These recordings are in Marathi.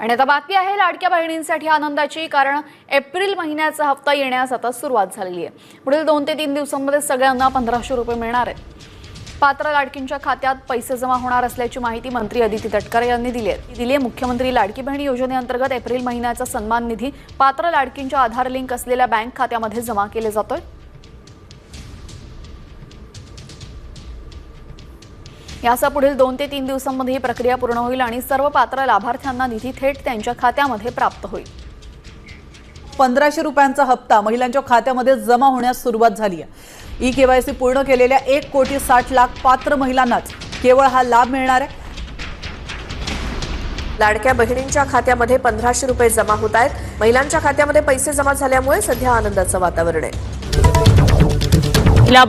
आणि आता बातमी आहे लाडक्या बहिणींसाठी आनंदाची, कारण एप्रिल महिन्याचा हप्ता येण्यास आता सुरुवात झालेली आहे। पुढील 2 ते 3 दिवसांमध्ये सगळ्यांना 1500 रुपये मिळणार आहेत। पात्र लाडकींच्या खात्यात पैसे जमा होणार असल्याची माहिती मंत्री अदिती तटकरे यांनी दिली आहे। मुख्यमंत्री लाडकी बहिणी योजनेअंतर्गत एप्रिल महिन्याचा सन्मान निधी पात्र लाडकींच्या आधार लिंक असलेल्या बँक खात्यामध्ये जमा केले जातोय। यासह पुढील 2 ते 3 दिवसांमध्ये ही प्रक्रिया पूर्ण होईल आणि सर्व पात्र लाभार्थ्यांना निधी थेट त्यांच्या खात्यामध्ये प्राप्त होईल। 1500 रुपयांचा हप्ता महिलांच्या खात्यामध्ये जमा होण्यास सुरुवात झाली आहे। ई-केवायसी पूर्ण केलेल्या 1,60,00,000 पात्र महिलांनाच केवळ हा लाभ मिळणार आहे। लाडक्या बहिणींच्या खात्यामध्ये 1500 रुपये जमा होत आहेत। महिलांच्या खात्यामध्ये पैसे जमा झाल्यामुळे सध्या आनंदाचं वातावरण आहे।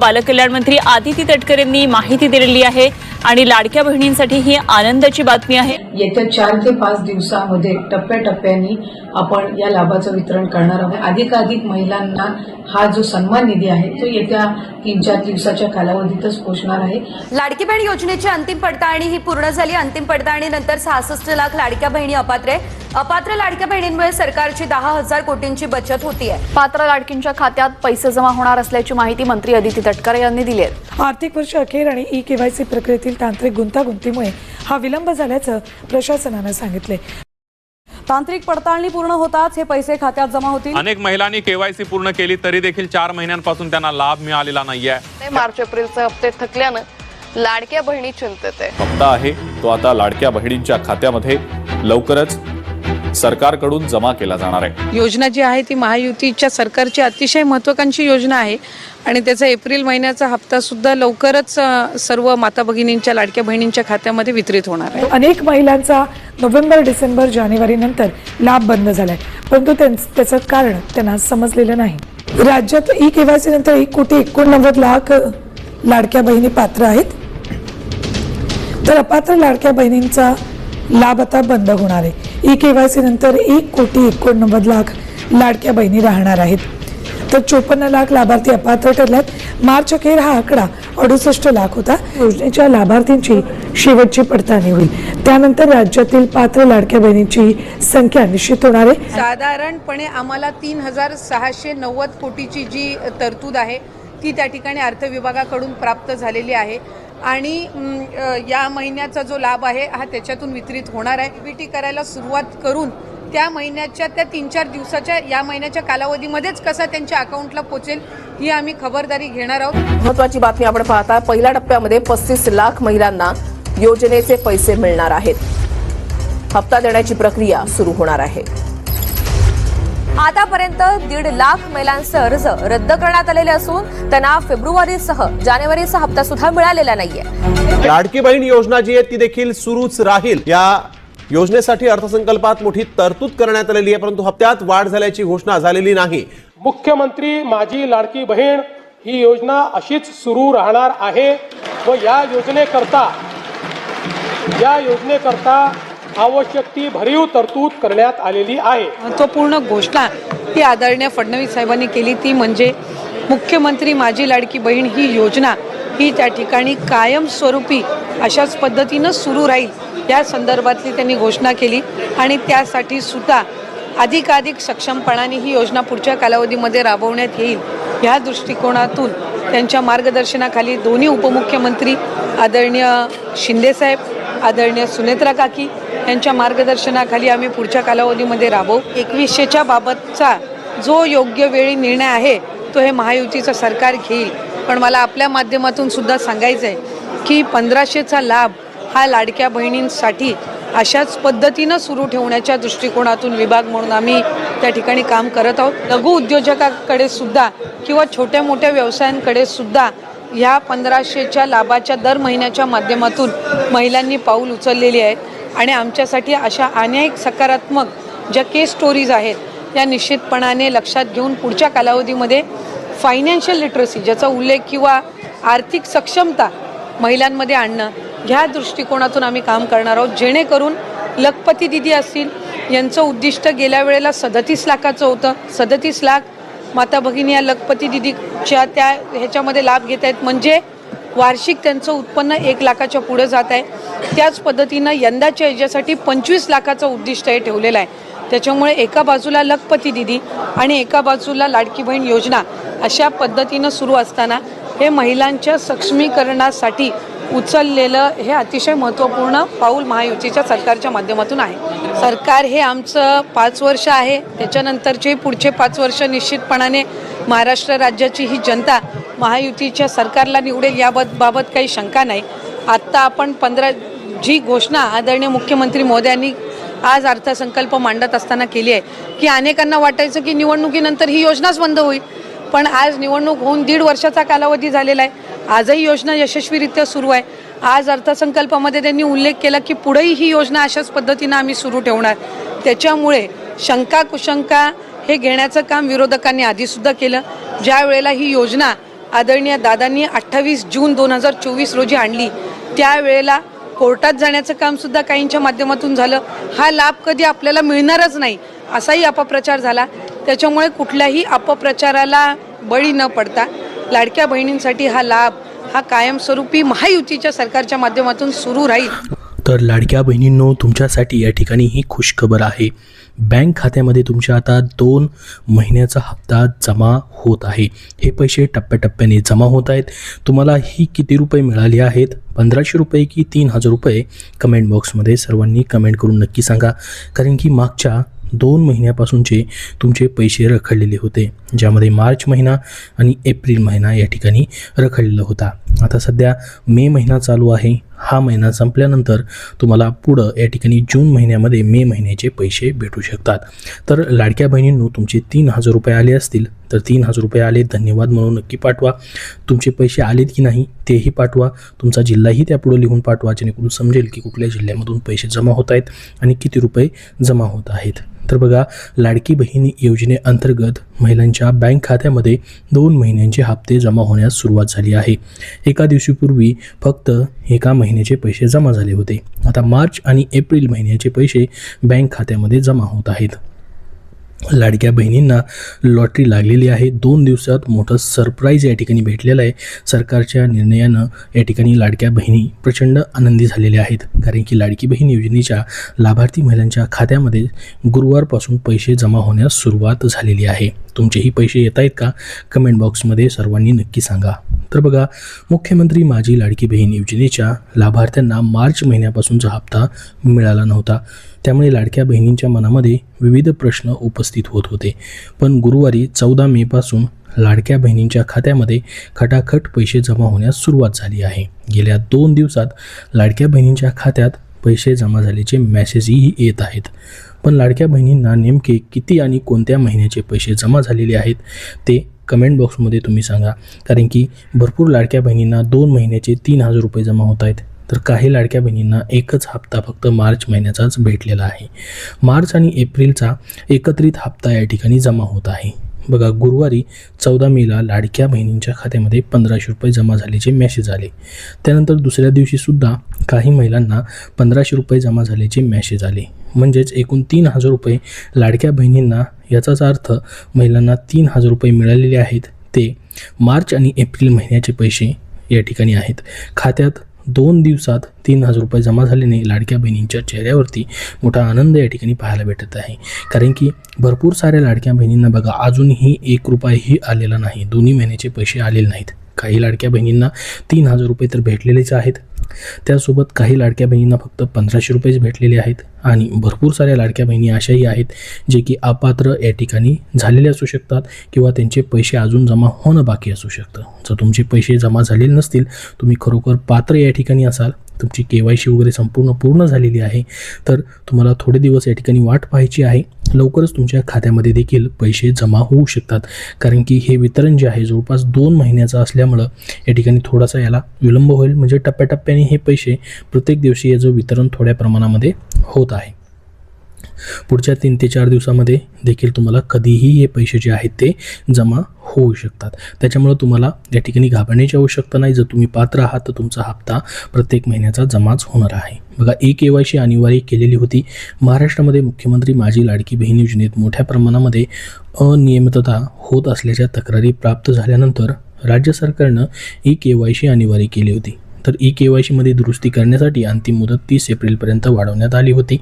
बालकल्याण मंत्री अदिती तटकरे यांनी माहिती दिलेली आहे आणि लाडक्या बहिणींसाठी ही आनंदाची बातमी आहे। येत्या 4 ते 5 दिवसांमध्ये टप्प्याटप्प्याने आपण या लाभाचं वितरण करणार आहोत। अधिकाधिक महिलांना हा जो सन्मान निधी आहे तो येत्या 3-4 दिवसाच्या कालावधीतच पोहोचणार आहे। लाडकी बहीण योजनेची अंतिम पडताळणी ही पूर्ण झाली। अंतिम पडताळणीनंतर 66 लाख लाडक्या बहिणी अपात्र लाडक्या बहिणींमुळे सरकारची 10,000 कोटींची बचत होतीये। पात्र लाडकींच्या खात्यात पैसे जमा होणार असल्याची माहिती मंत्री अदिती तटकरे यांनी दिली आहे। आर्थिक वर्ष अखेर आणि ई-केवायसी प्रक्रियेतील तांत्रिक गुंतागुंतीमुळे हा विलंब झाल्याचं प्रशासनाने सांगितले। तांत्रिक पडताळणी पूर्ण होताच हे पैसे खात्यात जमा होतील। अनेक महिलांनी केवायसी पूर्ण केली तरी देखील 4 महिन्यांपासून त्यांना लाभ मिळालेला नाहीये। मार्च एप्रिलचे हप्ते थकल्यानं लाडक्या बहिणी चिंतेत आहे। हप्ता आहे तो आता लाडक्या बहिणींच्या खात्यामध्ये लवकरच सरकारकडून जमा केला जाणार आहे। योजना जी आहे ती महायुतीच्या सरकारची अतिशय महत्त्वाकांक्षी योजना आहे आणि त्याचा एप्रिल महिन्याचा हप्ता सुद्धा लवकरच सर्व माता भगिनींच्या लाडक्या बहिणींच्या खात्यामध्ये वितरित होणार आहे। अनेक महिलांचा नोव्हेंबर, डिसेंबर, जानेवारी नंतर लाभ बंद झालाय, परंतु त्याचं कारण त्यांना समजलेलं नाही। राज्यात ई-केवायसी नंतर 1,89,00,000 लाडक्या बहिणी पात्र आहेत, तर अपात्र लाडक्या बहिणींचा लाभ आता बंद होणार आहे। ई-केवायसी नंतर 1,89,00,000 लाडक्या बहिणी राहणार आहेत, तर 54 लाख लाभार्थी अपात्र ठरल्यात। मार्च अखेर हा आकडा 68 लाख होता। योजनेच्या लाभार्थींची शेवटची पडताळणी होईल, त्यानंतर राज्यातील पात्र लाडक्या बहिणींची संख्या निश्चित होणार आहे। साधारणपणे आम्हाला 3,690 कोटीची जी तरतूद आहे ती त्या ठिकाणी अर्थ विभागाकडून प्राप्त झालेली आहे आणि या महिन्याचा जो लाभ आहे हा त्याच्यातून वितरित होणार आहे। डीबीटी करायला सुरुवात करून त्या महिन्याच्या त्या 3-4 दिवसाच्या या महिन्याच्या कालावधीमध्येच कसा त्यांच्या अकाउंटला पोहोचेल ही आम्ही खबरदारी घेणार आहोत। महत्त्वाची बातमी आपण पाहता, पहिल्या टप्प्यामध्ये 35 लाख महिलांना योजनेचे पैसे मिळणार आहेत। हप्ता देण्याची प्रक्रिया सुरू होणार आहे। आतापर्यंत 1.5 लाख महिलांचे अर्ज रद्द करण्यात आलेले असून त्यांना फेब्रुवारीसह जानेवारीचा हप्ता सुद्धा मिळालेला नाहीये। लाडकी बहीण योजना जी आहे ती देखील सुरूच राहील। या योजनेसाठी अर्थसंकल्पात मोठी तरतूद करण्यात आलेली आहे, परंतु हप्त्यात वाढ झाल्याची घोषणा झालेली नाही। मुख्यमंत्री माझी लाडकी बहीण ही योजना अशीच सुरू राहणार आहे व या योजनेकरता आवश्यक ती भरीव तरतूद करण्यात आलेली आहे। महत्त्वपूर्ण घोषणा ही आदरणीय फडणवीस साहेबांनी केली ती म्हणजे मुख्यमंत्री माझी लाडकी बहीण ही योजना ही त्या ठिकाणी कायमस्वरूपी अशाच पद्धतीनं सुरू राहील या संदर्भातली त्यांनी घोषणा केली आणि त्यासाठी सुद्धा अधिकाधिक सक्षमपणाने ही योजना पुढच्या कालावधीमध्ये राबवण्यात येईल या दृष्टिकोनातून त्यांच्या मार्गदर्शनाखाली दोन्ही उपमुख्यमंत्री आदरणीय शिंदेसाहेब, आदरणीय सुनेत्रा काकी यांच्या मार्गदर्शनाखाली आम्ही पुढच्या कालावधीमध्ये राबवू। 2100च्या बाबतचा जो योग्य वेळी निर्णय आहे तो हे महायुतीचं सरकार घेईल, पण मला आपल्या माध्यमातून सुद्धा सांगायचं आहे की 1500चा लाभ हा लाडक्या बहिणींसाठी अशाच पद्धतीनं सुरू ठेवण्याच्या दृष्टिकोनातून विभाग म्हणून आम्ही त्या ठिकाणी काम करत आहोत। लघु उद्योजकांकडे सुद्धा किंवा छोट्या मोठ्या व्यवसायांकडे सुद्धा ह्या 1500च्या लाभाच्या दर महिन्याच्या माध्यमातून महिलांनी पाऊल उचललेली आहेत आणि आमच्यासाठी अशा अनेक सकारात्मक ज्या केस स्टोरीज आहेत या निश्चितपणाने लक्षात घेऊन पुढच्या कालावधीमध्ये फायनान्शियल लिटरसी ज्याचा उल्लेख किंवा आर्थिक सक्षमता महिलांमध्ये आणणं ह्या दृष्टिकोनातून आम्ही काम करणार आहोत, जेणेकरून लखपती दिदी असतील यांचं उद्दिष्ट गेल्या वेळेला 37 लाखाचं होतं। 37 लाख माता भगिनी या लखपती दिदीच्या त्या ह्याच्यामध्ये लाभ घेत आहेत, म्हणजे वार्षिक त्यांचं उत्पन्न 1 लाखाच्या पुढे जात आहे. त्याच पद्धतीनं यंदाच्या याच्यासाठी 25 लाखाचं उद्दिष्ट हे ठेवलेलं आहे. त्याच्यामुळे एका बाजूला लखपती दिदी आणि एका बाजूला लाडकी बहीण योजना अशा पद्धतीनं सुरू असताना हे महिलांच्या सक्षमीकरणासाठी उचललेलं हे अतिशय महत्त्वपूर्ण पाऊल महायुतीच्या सरकारच्या माध्यमातून आहे. सरकार हे आमचं 5 वर्ष आहे, त्याच्यानंतरचे पुढचे 5 वर्ष निश्चितपणाने महाराष्ट्र राज्याची ही जनता महायुतीच्या सरकारला निवडेल याबाबत काही शंका नाही. आत्ता आपण जी घोषणा आदरणीय मुख्यमंत्री महोदयांनी आज अर्थसंकल्प मांडत असताना केली आहे की अनेकांना वाटायचं की निवडणुकीनंतर ही योजनाच बंद होईल, पण आज निवडणूक होऊन 1.5 वर्षाचा कालावधी झालेला आहे. आजही योजना यशस्वीरित्या सुरू आहे. आज अर्थसंकल्पामध्ये त्यांनी उल्लेख केला की पुढेही ही योजना अशाच पद्धतीनं आम्ही सुरू ठेवणार. त्याच्यामुळे शंका कुशंका हे घेण्याचं काम विरोधकांनी आधीसुद्धा केलं. ज्या वेळेला ही योजना आदरणीय दादांनी 28 जून 2024 रोजी आणली त्यावेळेला कोर्टात जाण्याचं कामसुद्धा काहींच्या माध्यमातून झालं. हा लाभ कधी आपल्याला मिळणारच नाही असाही अपप्रचार झाला. त्याच्यामुळे कुठल्याही अपप्रचाराला बळी न पडता लाडक्या बहिणींसाठी हा लाभ हा कायमस्वरूपी महायुतीच्या सरकारच्या माध्यमातून सुरू राहील. तर लाडक्या बहिणींनो, तुमच्यासाठी या ठिकाणी ही खुशखबर आहे. बँक खात्यामध्ये तुमच्या आता 2 महिन्याचा हप्ता जमा होत आहे. हे पैसे टप्प्याटप्प्याने जमा होत आहेत. तुम्हाला ही किती रुपये मिळाले आहेत, 1500 रुपये की 3000 रुपये? कमेंट बॉक्समध्ये सर्वांनी कमेंट करून नक्की सांगा. कारण की मागच्या 2 महिन्यापासूनचे तुमचे पैसे रखडलेले होते, ज्यामध्ये मार्च महिना आणि एप्रिल महिना या ठिकाणी रखडलेला होता. आता सध्या मे महिना चालू आहे. हा महिना संपल्यानंतर तुम्हाला पुढं या ठिकाणी जून महिन्यामध्ये मे महिन्याचे पैसे भेटू शकतात. तर लाडक्या बहिणींनो, तुमचे 3000 रुपये आले असतील तर 3000 रुपये आले धन्यवाद म्हणून नक्की पाठवा. तुमचे पैसे आलेत की नाही तेही पाठवा. तुमचा जिल्हाही त्यापुढे लिहून पाठवा, जेणेकरून समजेल की कुठल्या जिल्ह्यामधून पैसे जमा होत आहेत आणि किती रुपये जमा होत आहेत. तर बघा, लाडकी बहीण योजनेअंतर्गत महिलांच्या बँक खात्यामध्ये 2 महिन्यांचे हप्ते जमा होण्यास सुरुवात झाली आहे. एका दिवशीपूर्वी फक्त एका महिन्याचे पैसे जमा झाले होते. आता मार्च आणि एप्रिल महिन्याचे पैसे बँक खात्यामध्ये जमा होत आहेत. लाडक्या बहिणींना लॉटरी लागलेली आहे. 2 दिवसात मोठं सरप्राईज या ठिकाणी भेटलेलं आहे. सरकारच्या निर्णयानं या ठिकाणी लाडक्या बहिणी प्रचंड आनंदी झालेल्या आहेत. कारण की लाडकी बहीण योजनेच्या लाभार्थी महिलांच्या खात्यामध्ये गुरुवारपासून पैसे जमा होण्यास सुरुवात झालेली आहे. तुमचेही पैसे येत आहेत का? कमेंट बॉक्समध्ये सर्वांनी नक्की सांगा. तर बघा, मुख्यमंत्री माझी लाडकी बहीण योजनेच्या लाभार्थ्यांना मार्च महिन्यापासूनचा हप्ता मिळाला नव्हता. त्यामुळे लाडक्या बहिणींच्या मनामध्ये विविध प्रश्न उपस्थित होत होते. पण गुरुवारी 14 मेपासून लाडक्या बहिणींच्या खात्यामध्ये खटाखट पैसे जमा होण्यास सुरुवात झाली आहे. गेल्या 2 दिवसात लाडक्या बहिणींच्या खात्यात पैसे जमा झाल्याचे मेसेजही येत आहेत. पण लाडक्या बहिणींना नेमके किती आणि कोणत्या महिन्याचे पैसे जमा झालेले आहेत ते कमेंट बॉक्समध्ये तुम्ही सांगा. कारण की भरपूर लाडक्या बहिणींना 2 महिन्याचे 3000 रुपये जमा होत आहेत. तर काही लाडक्या बहिणींना एकच हप्ता फक्त मार्च महिन्याचाच भेटलेला आहे. मार्च आणि एप्रिलचा एकत्रित हप्ता या ठिकाणी जमा होत आहे. बघा, गुरुवारी 14 मेला लाडक्या बहिणींच्या खात्यामध्ये 1500 रुपये जमा झाल्याचे मेसेज आले. त्यानंतर दुसऱ्या दिवशीसुद्धा काही महिलांना 1500 रुपये जमा झाल्याचे मेसेज आले. म्हणजेच एकूण 3000 रुपये लाडक्या बहिणींना. याचाच अर्थ महिलांना 3000 रुपये मिळालेले आहेत. ते मार्च आणि एप्रिल महिन्याचे पैसे या ठिकाणी आहेत. खात्यात 2 दिवसात 3000 रुपये जमा झाल्याने लाडक्या बहिणींच्या चेहऱ्यावरती मोठा आनंद या ठिकाणी पाहायला भेटत आहे. कारण की भरपूर साऱ्या लाडक्या बहिणींना बघा अजूनही 1 रुपयाही आलेला नाही. दोन्ही महिन्याचे पैसे आलेले नाहीत. काही लाडक्या बहिणींना 3000 रुपये तर भेटलेलेच आहेत. त्यासोबत काही लाडक्या बहिणींना फक्त 1500 रुपयेच भेटलेले आहेत. आणि भरपूर साऱ्या लाडक्या बहिणी अशाही आहेत जे की अपात्र या ठिकाणी झालेले असू शकतात किंवा त्यांचे पैसे अजून जमा होणं बाकी असू शकतं. जर तुमचे पैसे जमा झालेले नसतील, तुम्ही खरोखर पात्र या ठिकाणी असाल, तुमची KYC वगैरे पूर्ण झालेली आहे, तर तुम्हाला थोडे दिवस या ठिकाणी वाट पाहायची आहे. लवकरच तुमच्या खात्यामध्ये देखील पैसे जमा होऊ शकतात. कारण की हे वितरण जे आहे जवळपास 2 महिन्याचं असल्यामुळं या ठिकाणी थोडासा याला विलंब होईल. म्हणजे टप्प्याटप्प्याने हे पैसे प्रत्येक दिवशी याचं वितरण थोड्या प्रमाणामध्ये होत आहे. पुढच्या 3 ते 4 दिवसामध्ये देखील तुम्हाला कधीही हे पैसे जे आहेत ते जमा होऊ शकतात. त्याच्यामुळे तुम्हाला या ठिकाणी घाबरण्याची आवश्यकता नाही. जर तुम्ही पात्र आहात तर तुमचा हप्ता प्रत्येक महिन्याचा जमाच होणार आहे. बघा, KYC अनिवार्य केलेली होती. महाराष्ट्रामध्ये मुख्यमंत्री माझी लाडकी बहीण योजनेत मोठ्या प्रमाणामध्ये अनियमितता होत असल्याच्या तक्रारी प्राप्त झाल्यानंतर राज्य सरकारनं e-KYC अनिवार्य केली होती. तर e-KYC मध्ये दुरुस्ती करण्यासाठी अंतिम मुदत 30 एप्रिलपर्यंत वाढवण्यात आली होती.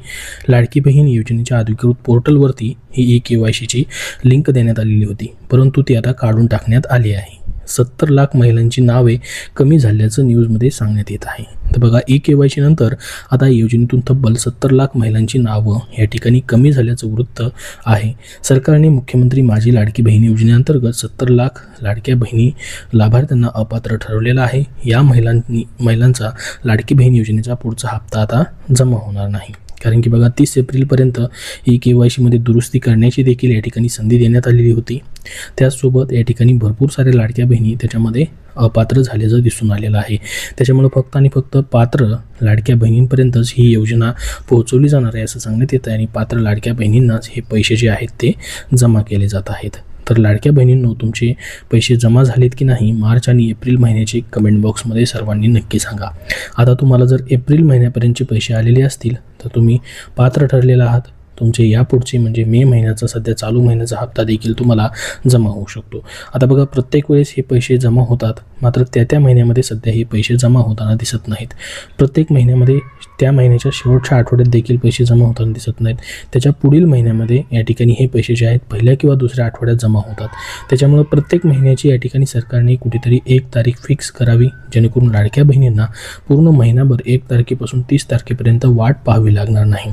लाडकी बहीण योजनेच्या अधिकृत पोर्टलवरती ही e-KYCची लिंक देण्यात आलेली होती, परंतु ती आता काढून टाकण्यात आली आहे. 70 लाख महिलांची नावे कमी झाल्याचं न्यूजमध्ये सांगण्यात येत आहे. तर बघा, e-KYC नंतर आता योजनेतून तब्बल 70 लाख महिलांची नावं या ठिकाणी कमी झाल्याचं वृत्त आहे. सरकारने मुख्यमंत्री माझी लाडकी बहीण योजनेअंतर्गत 70 लाख लाडक्या बहिणी लाभार्थ्यांना अपात्र ठरवलेलं आहे. या महिलांचा लाडकी बहीण योजनेचा पुढचा हप्ता आता जमा होणार नाही, कारण की बघा 30 एप्रिलपर्यंत e-KYCमध्ये दुरुस्ती करण्याची देखील या ठिकाणी संधी देण्यात आलेली होती. त्याचसोबत या ठिकाणी भरपूर साऱ्या लाडक्या बहिणी त्याच्यामध्ये अपात्र झाल्याचं दिसून आलेलं आहे. त्याच्यामुळे फक्त आणि फक्त पात्र लाडक्या बहिणींपर्यंतच ही योजना पोहोचवली जाणार आहे असं सांगण्यात येतं आहे आणि पात्र लाडक्या बहिणींनाच हे पैसे जे आहेत ते जमा केले जात आहेत. तर लाडक्या बहिणींनो, तुमचे पैसे जमा झालेत की नाही मार्च आणि एप्रिल महिन्याचे कमेंट बॉक्समध्ये सर्वांनी नक्की सांगा. आता तुम्हाला जर एप्रिल महिन्यापर्यंतचे पैसे आलेले असतील तर तुम्ही पात्र ठरलेला आहात. तुमचे यापुढचे म्हणजे मे महिन्याचा सध्या चालू महिन्याचा हप्ता देखील तुम्हाला जमा होऊ शकतो. आता बघा, प्रत्येक वेळेस हे पैसे जमा होतात, मात्र त्या महिन्यामध्ये सध्या हे पैसे जमा होताना दिसत नाहीत. प्रत्येक महिन्यामध्ये त्या महिन्याच्या शेवटच्या आठवड्यात देखील पैसे जमा होताना दिसत नाहीत. त्याच्या पुढील महिन्यामध्ये या ठिकाणी हे पैसे जे आहेत पहिल्या किंवा दुसऱ्या आठवड्यात जमा होतात. त्याच्यामुळे प्रत्येक महिन्याची या ठिकाणी सरकारने कुठेतरी एक तारीख फिक्स करावी, जेणेकरून लाडक्या बहिणींना पूर्ण महिनाभर 1 तारखेपासून 30 तारखेपर्यंत वाट पाहावी लागणार नाही.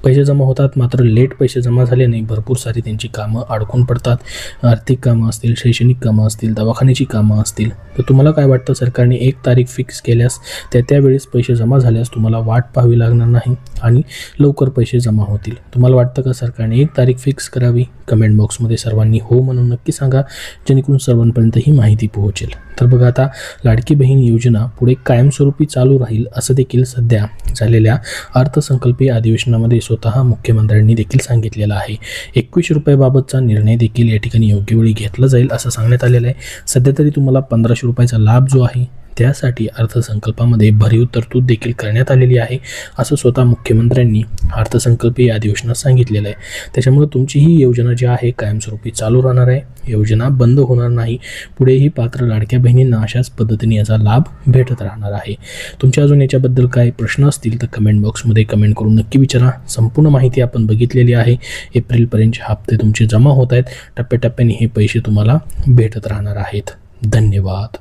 पैसे जमा होतात, मात्र लेट पैसे जमा झाल्याने भरपूर सारी त्यांची कामं अडकून पडतात. आर्थिक कामं असतील, शैक्षणिक कामं असतील, दवाखान्याची कामं असतील. तर तुम्हाला काय वाटतं, सरकारने 1 तारीख फिक्स केल्यास त्यावेळेस पैसे जमा झाल्यास तुम्हाला वाट पाहावी लागणार नाही आणि लवकर पैसे जमा होतील. तुम्हाला वाटतं का सरकारने 1 तारीख फिक्स करावी? कमेंट बॉक्समध्ये सर्वांनी हो म्हणून नक्की सांगा, जेणेकरून सर्वांपर्यंत ही माहिती पोहोचेल. तर बघा, आता लाडकी बहीण योजना पुढे कायमस्वरूपी चालू राहील असं देखील सध्या झालेल्या अर्थसंकल्पीय अधिवेशनामध्ये स्वतः मुख्यमंत्र्यांनी देखील सांगितलेलं आहे. 21 रुपयाबाबतचा निर्णय देखील या ठिकाणी योग्य वेळी घेतला जाईल असं सांगण्यात आलेलं आहे. सध्या तरी तुम्हाला 1500 रुपयाचा लाभ जो आहे त्यासाठी अर्थसंकल्पामध्ये भरीव तरतूद देखील करण्यात आलेली आहे असं स्वतः मुख्यमंत्र्यांनी अर्थसंकल्पीय अधिवेशनात सांगितलेलं आहे. त्याच्यामुळे तुमची ही योजना जी आहे कायमस्वरूपी चालू राहणार आहे. योजना बंद होणार नाही. पुढेही पात्र लाडक्या बहिणींना अशाच पद्धतीने याचा लाभ भेटत राहणार आहे. तुमच्या अजून याच्याबद्दल काही प्रश्न असतील तर कमेंट बॉक्समध्ये कमेंट करून नक्की विचारा. संपूर्ण माहिती आपण बघितलेली आहे. एप्रिलपर्यंतचे हप्ते तुमचे जमा होत आहेत. टप्प्याटप्प्याने हे पैसे तुम्हाला भेटत राहणार आहेत. धन्यवाद.